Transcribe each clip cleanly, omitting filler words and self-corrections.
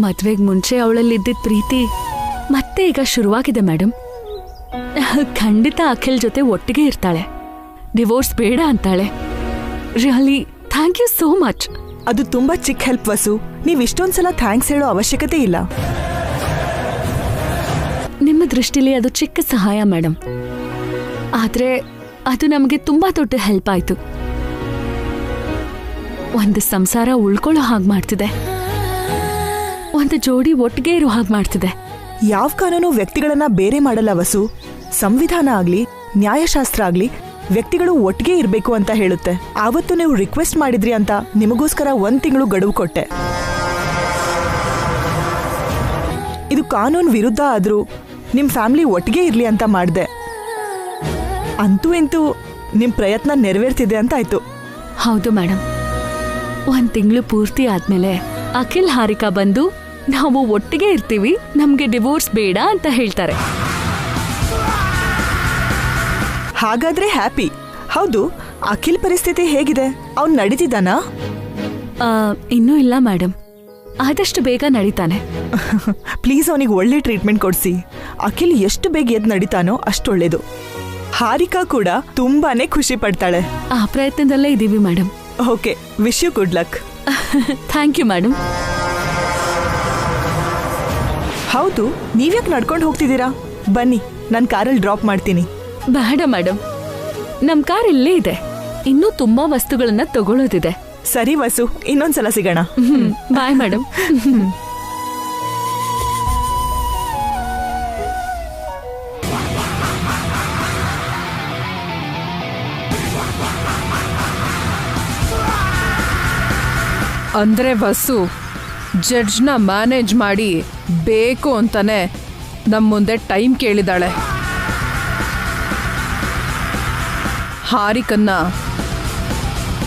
ಮದ್ವೆಗ್ ಮುಂಚೆ ಅವಳಲ್ಲಿದ್ದಿದ್ದ ಪ್ರೀತಿ ಮತ್ತೆ ಈಗ ಶುರುವಾಗಿದೆ ಮೇಡಮ್. ಖಂಡಿತ ಅಖಿಲ್ ಜೊತೆ ಒಟ್ಟಿಗೆ ಇರ್ತಾಳೆ, ಡಿವೋರ್ಸ್ ಬೇಡ ಅಂತಾಳೆ. Really thank you so much. ಅದು ತುಂಬಾ ಚಿಕ್ಕ ಹೆಲ್ಪ್ ವಸು. ನೀವ್ ಇಷ್ಟೊಂದ್ಸಲ ಥ್ಯಾಂಕ್ಸ್ ಹೇಳೋ ಅವಶ್ಯಕತೆ ಇಲ್ಲ. ನಿಮ್ಮ ದೃಷ್ಟಿಲಿ ಅದು ಚಿಕ್ಕ ಸಹಾಯ ಮೇಡಮ್, ಆದ್ರೆ ಅದು ನಮಗೆ ತುಂಬಾ ದೊಡ್ಡ ಹೆಲ್ಪ್ ಆಯ್ತು. ಒಂದು ಸಂಸಾರ ಉಳ್ಕೊಳ್ಳೋ ಹಾಗೆ ಮಾಡ್ತಿದೆ, ಒಂದು ಜೋಡಿ ಒಟ್ಟಿಗೆ ಇರೋ ಹಾಗೆ ಮಾಡ್ತಿದೆ. ಯಾವ ಕಾನೂನು ವ್ಯಕ್ತಿಗಳನ್ನ ಬೇರೆ ಮಾಡಲ್ಲ ವಸು. ಸಂವಿಧಾನ ಆಗ್ಲಿ ನ್ಯಾಯಶಾಸ್ತ್ರ ಆಗ್ಲಿ ವ್ಯಕ್ತಿಗಳು ಒಟ್ಟಿಗೆ ಇರ್ಬೇಕು ಅಂತ ಹೇಳುತ್ತೆ. ಆವತ್ತು ನೀವು ರಿಕ್ವೆಸ್ಟ್ ಮಾಡಿದ್ರಿ ಅಂತ ನಿಮಗೋಸ್ಕರ 1 ತಿಂಗಳು ಗಡುವು ಕೊಟ್ಟೆ. ಇದು ಕಾನೂನು ವಿರುದ್ಧ ಆದ್ರೂ ನಿಮ್ ಫ್ಯಾಮಿಲಿ ಒಟ್ಟಿಗೆ ಇರ್ಲಿ ಅಂತ ಮಾಡ್ದೆ. ಅಂತೂ ಇಂತೂ ನಿಮ್ ಪ್ರಯತ್ನ ನೆರವೇರ್ತಿದೆ ಅಂತ ಆಯ್ತು. ಹೌದು ಮೇಡಮ್, 1 ತಿಂಗಳು ಪೂರ್ತಿ ಆದ್ಮೇಲೆ ಅಖಿಲ್ ಹಾರಿಕಾ ಬಂದು ನಾವು ಒಟ್ಟಿಗೆ ಇರ್ತೀವಿ, ನಮ್ಗೆ ಡಿವೋರ್ಸ್ ಬೇಡ ಅಂತ ಹೇಳ್ತಾರೆ. ಹಾಗಾದ್ರೆ ಹ್ಯಾಪಿ. ಹೌದು, ಅಖಿಲ್ ಪರಿಸ್ಥಿತಿ ಹೇಗಿದೆ? ಅವ್ನು ನಡೀತಿದ್ದಾನಾ? ಇನ್ನೂ ಇಲ್ಲ ಮೇಡಮ್, ಆದಷ್ಟು ಬೇಗ ನಡೀತಾನೆ. ಪ್ಲೀಸ್ ಅವನಿಗೆ ಒಳ್ಳೆ ಟ್ರೀಟ್ಮೆಂಟ್ ಕೊಡ್ಸಿ. ಅಖಿಲ್ ಎಷ್ಟು ಬೇಗ ಎದ್ದು ನಡೀತಾನೋ ಅಷ್ಟೊಳ್ಳೇದು. ಹಾರಿಕಾ ಕೂಡ ತುಂಬಾನೇ ಖುಷಿ ಪಡ್ತಾಳೆ. ಆ ಪ್ರಯತ್ನದಲ್ಲೇ ಇದೀವಿ madam. Okay, wish you good luck. Thank you madam. ಹೌದು, ನೀವ್ಯಾಕೆ ನಡ್ಕೊಂಡು ಹೋಗ್ತಿದ್ದೀರಾ? ಬನ್ನಿ, ನಾನು ಕಾರಲ್ಲಿ ಡ್ರಾಪ್ ಮಾಡ್ತೀನಿ. ಬೇಡ ಮೇಡಮ್, ನಮ್ ಕಾರ್ ಇಲ್ಲೇ ಇದೆ, ಇನ್ನೂ ತುಂಬಾ ವಸ್ತುಗಳನ್ನ ತಗೊಳ್ಳೋದಿದೆ. ಸರಿ ವಸು, ಇನ್ನೊಂದ್ಸಲ ಸಿಗೋಣ. Bye madam. ಅಂದ್ರೆ ವಸು ಜಡ್ಜ್ನ ಮ್ಯಾನೇಜ್ ಮಾಡಿ ಬೇಕು ಅಂತಾನೆ ನಮ್ಮ ಮುಂದೆ ಟೈಮ್ ಕೇಳಿದಾಳೆ. ಹಾರಿಕನ್ನ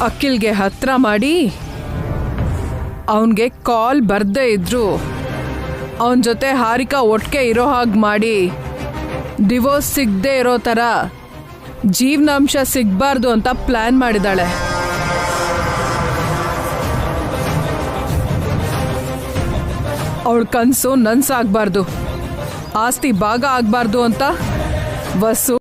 ಅಖಿಲ್ಗೆ ಹತ್ರ ಮಾಡಿ ಅವನಿಗೆ ಕಾಲ್ ಬರ್ದೇ ಇದ್ರು ಅವನ ಜೊತೆ ಹಾರಿಕಾ ಒಟ್ಟಿಗೆ ಇರೋ ಹಾಗೆ ಮಾಡಿ ಡಿವೋರ್ಸ್ ಸಿಗದೆ ಇರೋ ಥರ ಜೀವನಾಂಶ ಸಿಗಬಾರ್ದು ಅಂತ ಪ್ಲ್ಯಾನ್ ಮಾಡಿದಾಳೆ. ಅವಳ ಕನಸು ನನ್ಸಾಗಬಾರ್ದು, ಆಸ್ತಿ ಭಾಗ ಆಗಬಾರ್ದು ಅಂತ ವಸು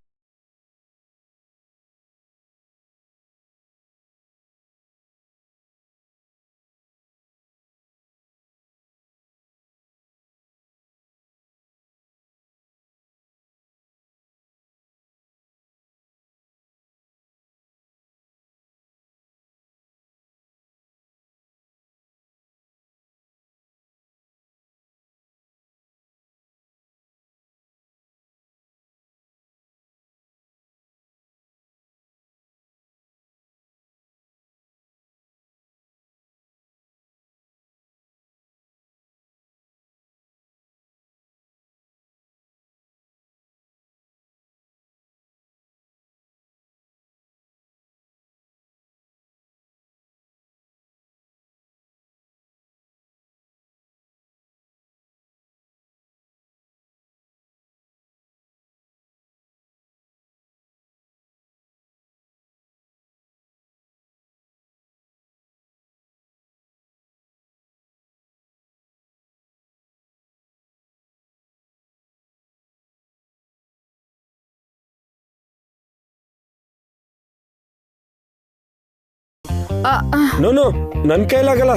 ನೋನು ನನ್ ಕೈಲಾಗಲ್ಲ.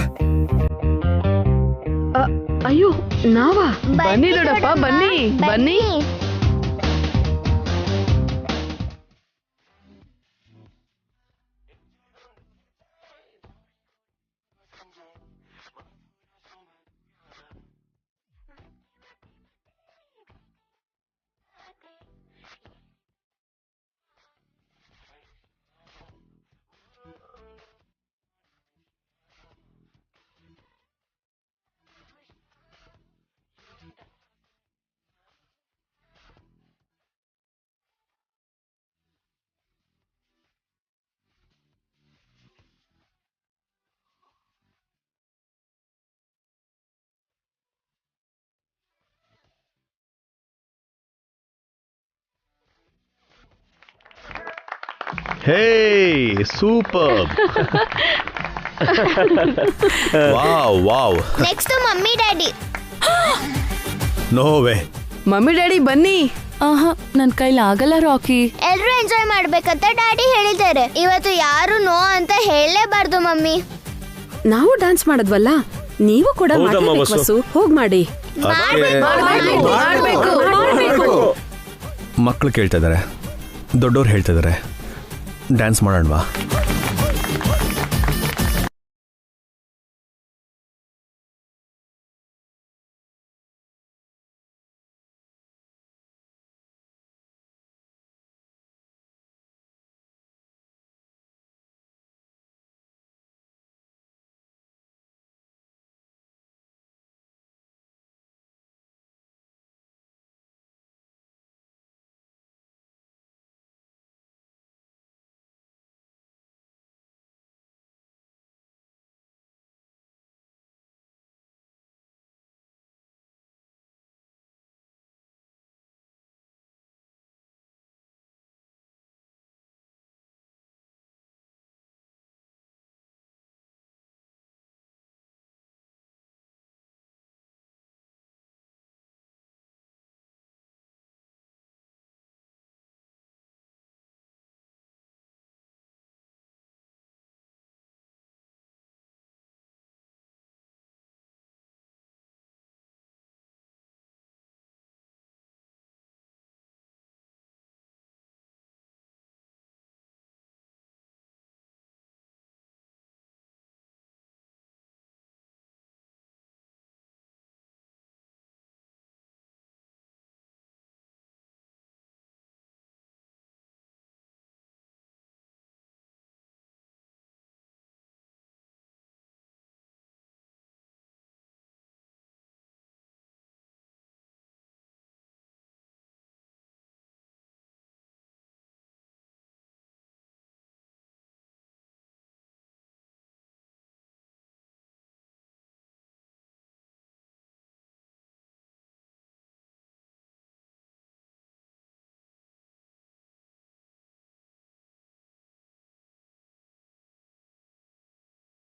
ಅಯ್ಯೋ ನಾವಾ? ಬನ್ನಿ ದೊಡ್ಡಪ್ಪ, ಬನ್ನಿ ಬನ್ನಿ. Hey super. Wow wow. Next mummy daddy. No way. Mummy daddy ಬನ್ನಿ. ಆಹಾ ನನ್ ಕೈಲಿ ಆಗಲ್ಲ ರಾಕಿ. ಎಲ್ರು ಎಂಜಾಯ್ ಮಾಡ್ಬೇಕಂತ ಡ್ಯಾಡಿ ಹೇಳಿದ್ದಾರೆ. ಇವತ್ತು ಯಾರು ನೋ ಅಂತ ಹೇಳಲೇಬಾರ್ದು ಮಮ್ಮಿ. ನಾವು ಡ್ಯಾನ್ಸ್ ಮಾಡದ್ವಲ್ಲ, ನೀವು ಕೂಡ ಹೌದಮ್ಮ ಮಾಡ್ಬೇಕು ವಸು. ವಸು. ಹೋಗ್ ಮಾಡಿ. ಮಕ್ಕಳು ಕೇಳ್ತಾ ಇದ್ದಾರೆ, ದೊಡ್ಡವ್ರು ಹೇಳ್ತಾ ಇದ್ದಾರೆ, ಡ್ಯಾನ್ಸ್ ಮಾಡೋಣವಾ?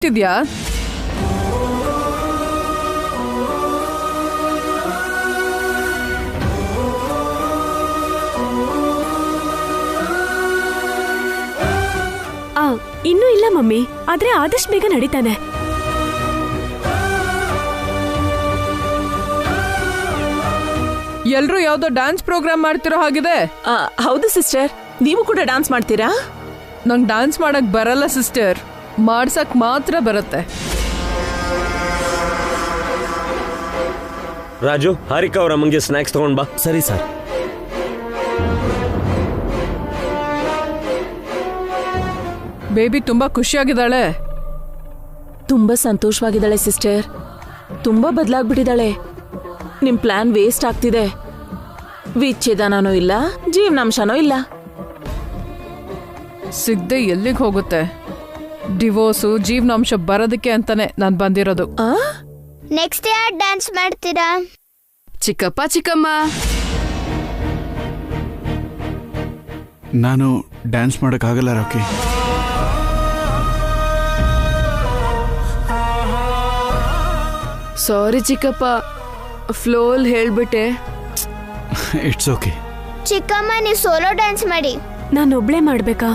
ಇದ್ಯಾ? ಇನ್ನೂ ಇಲ್ಲ ಮಮ್ಮಿ, ಆದ್ರೆ ಆದಷ್ಟು ಬೇಗ ನಡೀತಾನೆ. ಎಲ್ರು ಯಾವ್ದೋ ಡ್ಯಾನ್ಸ್ ಪ್ರೋಗ್ರಾಮ್ ಮಾಡ್ತಿರೋ ಹಾಗಿದೆ. ಹೌದು ಸಿಸ್ಟರ್, ನೀವು ಕೂಡ ಡ್ಯಾನ್ಸ್ ಮಾಡ್ತೀರಾ? ನಂಗೆ ಡ್ಯಾನ್ಸ್ ಮಾಡಕ್ ಬರಲ್ಲ ಸಿಸ್ಟರ್, ಮಾಡ್ಸಕ್ ಮಾತ್ರ ಬರುತ್ತೆ. ರಾಜು, ಹಾರಿಕಾ ಅವ್ರ ಅಮ್ಮಂಗೆ ಸ್ನ್ಯಾಕ್ಸ್ ತಗೊಂಡ್ ಬಾ. ಸರಿ ಸರ್. ಬೇಬಿ ತುಂಬಾ ಖುಷಿಯಾಗಿದ್ದಾಳೆ. ತುಂಬಾ ಸಂತೋಷವಾಗಿದ್ದಾಳೆ ಸಿಸ್ಟರ್. ತುಂಬಾ ಬದಲಾಗ್ಬಿಟ್ಟಿದ್ದಾಳೆ. ನಿಮ್ ಪ್ಲಾನ್ ವೇಸ್ಟ್ ಆಗ್ತಿದೆ. ವಿಚ್ಛೇದನೂ ಇಲ್ಲ, ಜೀವನಾಂಶನೂ ಇಲ್ಲ. ಸಿಗ್ದೆ ಎಲ್ಲಿಗೆ ಹೋಗುತ್ತೆ? ಡಿವೋರ್ಸು ಜೀವನಾಂಶ ಬರೋದಕ್ಕೆ ಅಂತಾನೆ ನಾನ್ ಬಂದಿರೋದು. ನೆಕ್ಸ್ಟ್ ಯಾರು ಡ್ಯಾನ್ಸ್ ಮಾಡ್ತೀರಾ? ಚಿಕ್ಕಪ್ಪ ಚಿಕ್ಕಮ್ಮ. ನಾನು ಡ್ಯಾನ್ಸ್ ಮಾಡೋಕ್ಕಾಗಲ್ಲ ರಾಕಿ. ಸಾರಿ ಚಿಕ್ಕಪ್ಪ, ಫ್ಲೋಲ್ ಹೇಳ್ಬಿಟ್ಟೆ. It's okay. ಚಿಕ್ಕಮ್ಮ ನೀವು ಸೋಲೋ ಡ್ಯಾನ್ಸ್ ಮಾಡಿ. ನಾನೊಬ್ಳೆ ಮಾಡ್ಬೇಕಾ?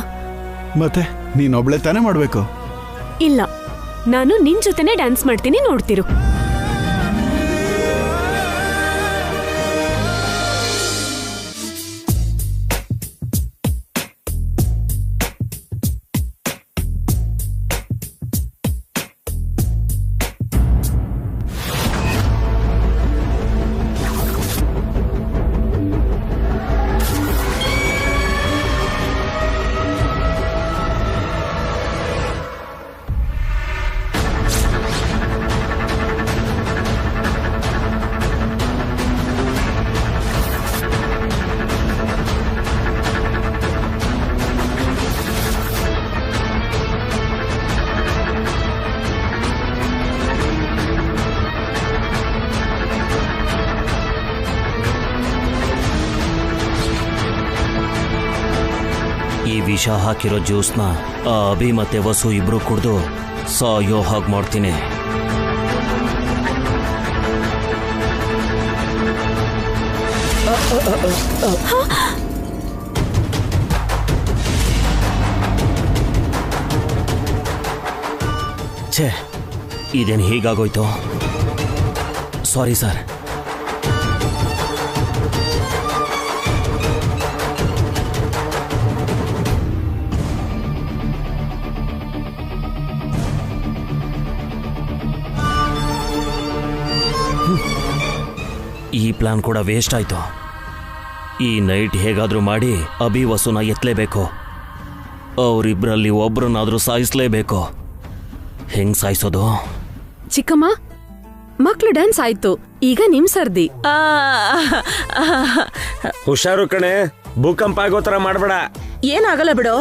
ಮತ್ತೆ ನೀನೊಬ್ಳೆ ತಾನೇ ಮಾಡಬೇಕು. ಇಲ್ಲ, ನಾನು ನಿನ್ ಜೊತೆನೆ ಡ್ಯಾನ್ಸ್ ಮಾಡ್ತೀನಿ, ನೋಡ್ತಿರು. ವಿಷ ಹಾಕಿರೋ ಜ್ಯೂಸ್ನ ಆ ಅಭಿ ಮತ್ತೆ ವಸು ಇಬ್ರು ಕುಡ್ದು ಸಾಯೋ ಹಾಗೆ ಮಾಡ್ತೀನಿ. ಛೇ, ಇದೇನು ಹೀಗಾಗೋಯ್ತು? Sorry sir. ಈ ಪ್ಲಾನ್ ಕೂಡ ವೇಸ್ಟ್ ಆಯ್ತು. ಈ ನೈಟ್ ಹೇಗಾದ್ರೂ ಮಾಡಿ ಅಭಿ ವಸುನ ಎತ್ತಲೇಬೇಕು. ಅವರಿಬ್ಬರಲ್ಲಿ ಒಬ್ರನ್ನಾದ್ರೂ ಸಾಯಿಸ್ಲೇಬೇಕು. ಹೆಂಗ್ ಸಾಯಿಸೋದು? ಚಿಕ್ಕಮ್ಮ, ಮಕ್ಳು ಡ್ಯಾನ್ಸ್ ಆಯ್ತು, ಈಗ ನಿಮ್ ಸರ್ದಿ. ಹುಷಾರು ಕಣೆ, ಭೂಕಂಪ ಆಗೋ ತರ ಮಾಡ್ಬೇಡ. ಏನಾಗಲ್ಲ ಬಿಡೋ,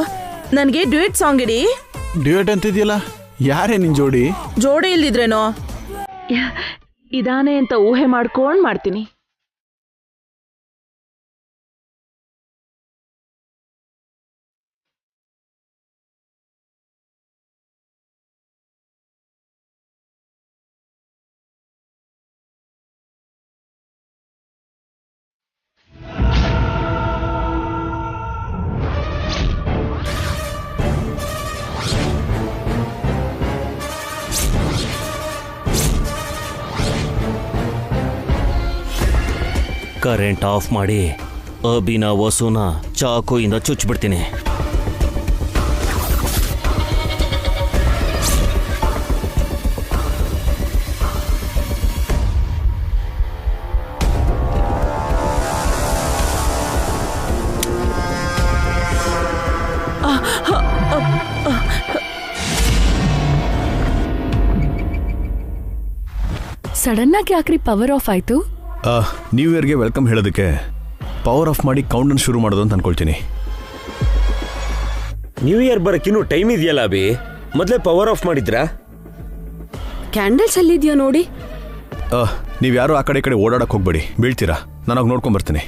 ನನ್ಗೆ ಡ್ಯೂಯೆಟ್ ಸಾಂಗ್ ಇಡಿ. ಡ್ಯೂಯೆಟ್ ಅಂತಿದ್ಯಲ್ಲ, ಯಾರೇ ನಿನ್ ಜೋಡಿ? ಜೋಡಿ ಇಲ್ದಿದ್ರೇನೋ ಇದಾನೆ ಅಂತ ಊಹೆ ಮಾಡ್ಕೊಂಡ್ ಮಾಡ್ತೀನಿ. ಕರೆಂಟ್ ಆಫ್ ಮಾಡಿ ಅಭಿನ ವಸುನ ಚಾಕುಯಿಂದ ಚುಚ್ಚಿಬಿಡ್ತೀನಿ. ಸಡನ್ ಆಗಿ ಯಾಕ್ರಿ ಪವರ್ ಆಫ್ ಆಯ್ತು? ನ್ಯೂ ಇಯರ್ಗೆ ವೆಲ್ಕಮ್ ಹೇಳೋದಕ್ಕೆ ಪವರ್ ಆಫ್ ಮಾಡಿ ಕೌಂಟ್ ಶುರು ಮಾಡೋದು ಅಂತ ಅನ್ಕೊಳ್ತೀನಿ. ನ್ಯೂ ಇಯರ್ ಬರಕ್ಕಿನ್ನೂ ಟೈಮ್ ಇದೆಯಲ್ಲ ಅಭಿ, ಮೊದಲೇ ಪವರ್ ಆಫ್ ಮಾಡಿದ್ರಾ? ಕ್ಯಾಂಡಲ್ಸ್ ಅಲ್ಲಿದ್ಯೋ ನೋಡಿ. ನೀವು ಯಾರು ಆ ಕಡೆ ಈ ಕಡೆ ಓಡಾಡಕ್ಕೆ ಹೋಗ್ಬೇಡಿ, ಬೀಳ್ತೀರಾ. ನಾನು ನೋಡ್ಕೊಂಡ್ ಬರ್ತೀನಿ.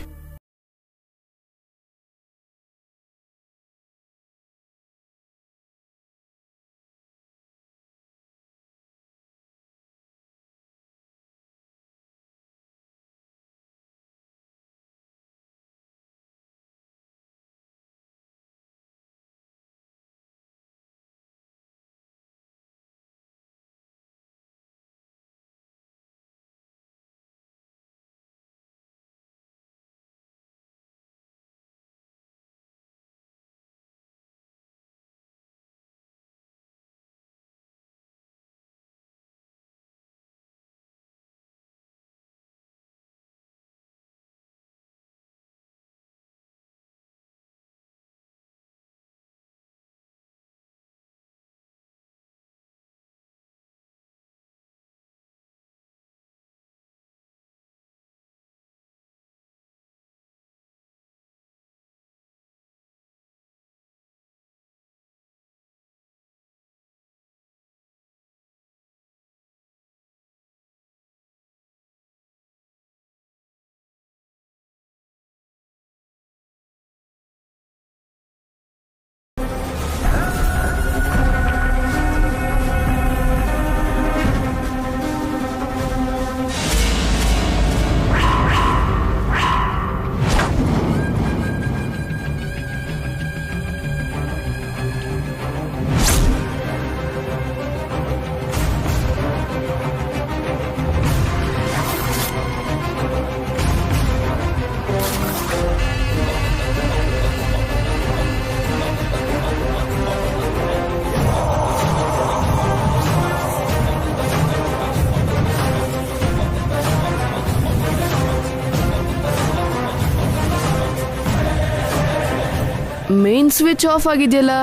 ಮೇನ್ ಸ್ವಿಚ್ ಆಫ್ ಆಗಿದೆಯಲ್ಲ.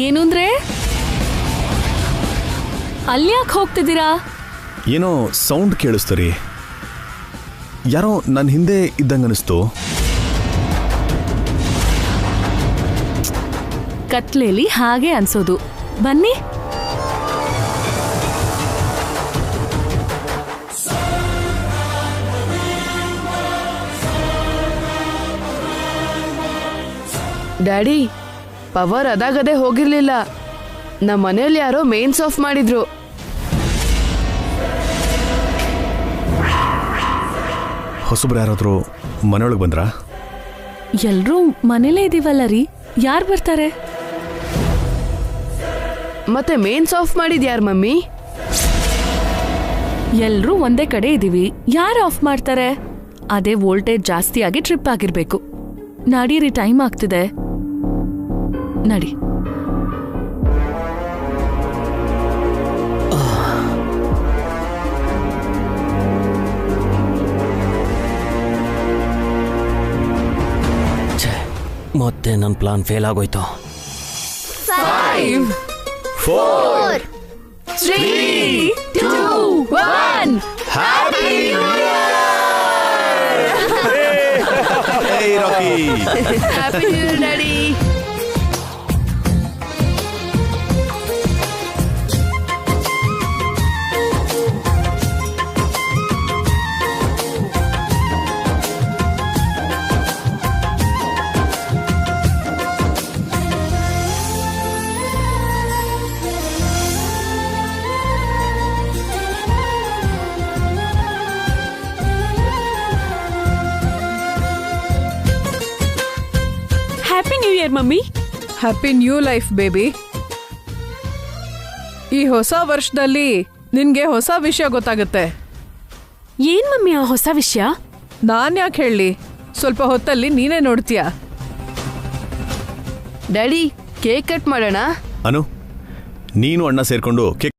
ಏನು ಅಂದ್ರೆ ಅಲ್ಯಾಕೆ ಹೋಗ್ತಿದ್ದೀರಾ? ಏನೋ ಸೌಂಡ್ ಕೇಳಿಸ್ತೀರಿ, ಯಾರೋ ನನ್ನ ಹಿಂದೆ ಇದ್ದಂಗನಿಸ್ತು. ಕತ್ಲೇಲಿ ಹಾಗೆ ಅನ್ಸೋದು. ಬನ್ನಿ. ಡ್ಯಾಡಿ, ಪವರ್ ಅದಾಗದೆ ಹೋಗಿರ್ಲಿಲ್ಲ. ನಮ್ಮ ಮನೇಲಿ ಯಾರೋ ಮೇನ್ಸ್ ಆಫ್ ಮಾಡಿದ್ರು. ಹೊಸಬ್ರು ಯಾರಾದರೂ ಮನೆಯೊಳಗೆ ಬಂದ್ರಾ? ಎಲ್ರೂ ಮನೇಲೇ ಇದೀವಲ್ಲ ರೀ, ಯಾರು ಬರ್ತಾರೆ? ಮತ್ತೆ ಮೇನ್ಸ್ ಆಫ್ ಮಾಡಿದ್ ಯಾರು ಮಮ್ಮಿ? ಎಲ್ರೂ ಒಂದೇ ಕಡೆ ಇದೀವಿ, ಯಾರು ಆಫ್ ಮಾಡ್ತಾರೆ? ಅದೇ ವೋಲ್ಟೇಜ್ ಜಾಸ್ತಿ ಆಗಿ ಟ್ರಿಪ್ ಆಗಿರ್ಬೇಕು. ನಡೀರಿ, ಟೈಮ್ ಆಗ್ತಿದೆ, ನಡಿ. ಮತ್ತೆ ನನ್ನ ಪ್ಲಾನ್ ಫೇಲ್ ಆಗೋಯ್ತು. 5 4 3 2 1 happy new year! Hey Rocky, happy new year daddy. Happy new year mummy. Happy new life baby. ಈ ಹೊಸ ವರ್ಷದಲ್ಲಿ ನಿನ್ಗೆ ಹೊಸ ವಿಷಯ ಗೊತ್ತಾಗುತ್ತೆ. ಏನ್ ಮಮ್ಮಿ ಆ ಹೊಸ ವಿಷಯ? ನಾನ್ ಯಾಕೆ ಹೇಳಿ, ಸ್ವಲ್ಪ ಹೊತ್ತಲ್ಲಿ ನೀನೇ ನೋಡ್ತೀಯ. ಡ್ಯಾಡಿ, ಕೇಕ್ ಕಟ್ ಮಾಡೋಣ. ಅನು, ನೀನು ಅಣ್ಣ ಸೇರ್ಕೊಂಡು ಕೇಕ್.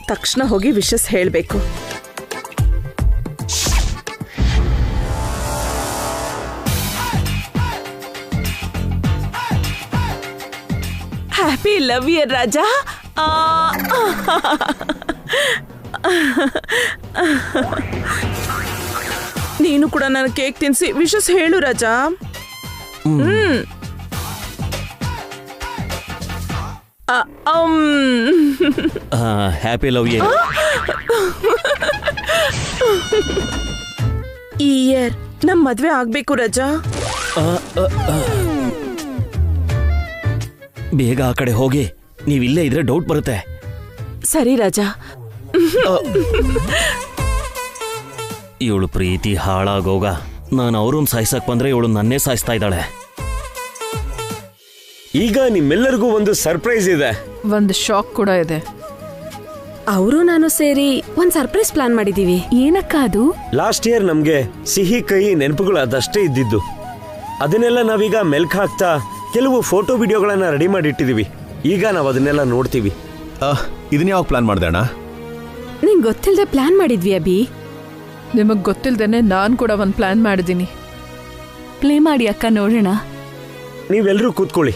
ತಕ್ಷಣ ಹೋಗಿ ವಿಶಸ್ ಹೇಳಬೇಕು. Happy love year Raja. ನೀನು ಕೂಡ ನನ್ನ ಕೇಕ್ ತಿನ್ಸಿ ವಿಶಸ್ ಹೇಳು ರಾಜ. Happy love year. ಈ ಇಯರ್ ನಮ್ ಮದ್ವೆ ಆಗ್ಬೇಕು ರಜಾ. ಬೇಗ ಆ ಕಡೆ ಹೋಗಿ, ನೀವಿಲ್ಲೇ ಇದ್ರೆ ಡೌಟ್ ಬರುತ್ತೆ. ಸರಿ ರಾಜಾ. ಇವಳು ಪ್ರೀತಿ ಹಾಳಾಗೋಗ ನಾನು ಅವ್ರನ್ನ ಸಾಯಿಸಕ್ ಬಂದ್ರೆ ಇವಳು ನನ್ನೇ ಸಾಯಿಸ್ತಾ ಇದ್ದಾಳೆ. ಈಗ ನಿಮ್ಮೆಲ್ಲರಿಗೂ ಒಂದು ಸರ್ಪ್ರೈಸ್ ಇದೆ, ಒಂದು ಶಾಕ್ ಕೂಡ ಇದೆ. ಅವರು ನಾನು ಸೇರಿ ಒಂದ್ ಸರ್ಪ್ರೈಸ್ ಪ್ಲಾನ್ ಮಾಡಿದೀವಿ. ಏನಕ್ಕ ಅದು? ಲಾಸ್ಟ್ ಇಯರ್ ನಮ್ಗೆ ಸಿಹಿ ಕಹಿ ನೆನಪುಗಳು ಅದಷ್ಟೇ ಇದ್ದಿದ್ದು. ಅದನ್ನೆಲ್ಲ ನಾವೀಗ ಮೆಲ್ಕ್ ಹಾಕ್ತಾ ಕೆಲವು ಫೋಟೋ ವಿಡಿಯೋಗಳನ್ನ ರೆಡಿ ಮಾಡಿ ಇಟ್ಟಿದೀವಿ. ಈಗ ನಾವು ಅದನ್ನೆಲ್ಲ ನೋಡ್ತೀವಿ. ಇದನ್ನ ಯಾವಾಗ ಪ್ಲಾನ್ ಮಾಡ್ದೆ ಅಣ್ಣ? ನಿಂಗೆ ಗೊತ್ತಿಲ್ಲದೆ ಪ್ಲಾನ್ ಮಾಡಿದ್ವಿ ಅಭಿ. ನಿಮಗ್ ಗೊತ್ತಿಲ್ದೇನೆ ನಾನ್ ಕೂಡ ಒಂದು ಪ್ಲಾನ್ ಮಾಡಿದ್ದೀನಿ. ಪ್ಲೇ ಮಾಡಿ ಅಕ್ಕ, ನೋಡೋಣ. ನೀವೆಲ್ಲರೂ ಕೂತ್ಕೊಳ್ಳಿ.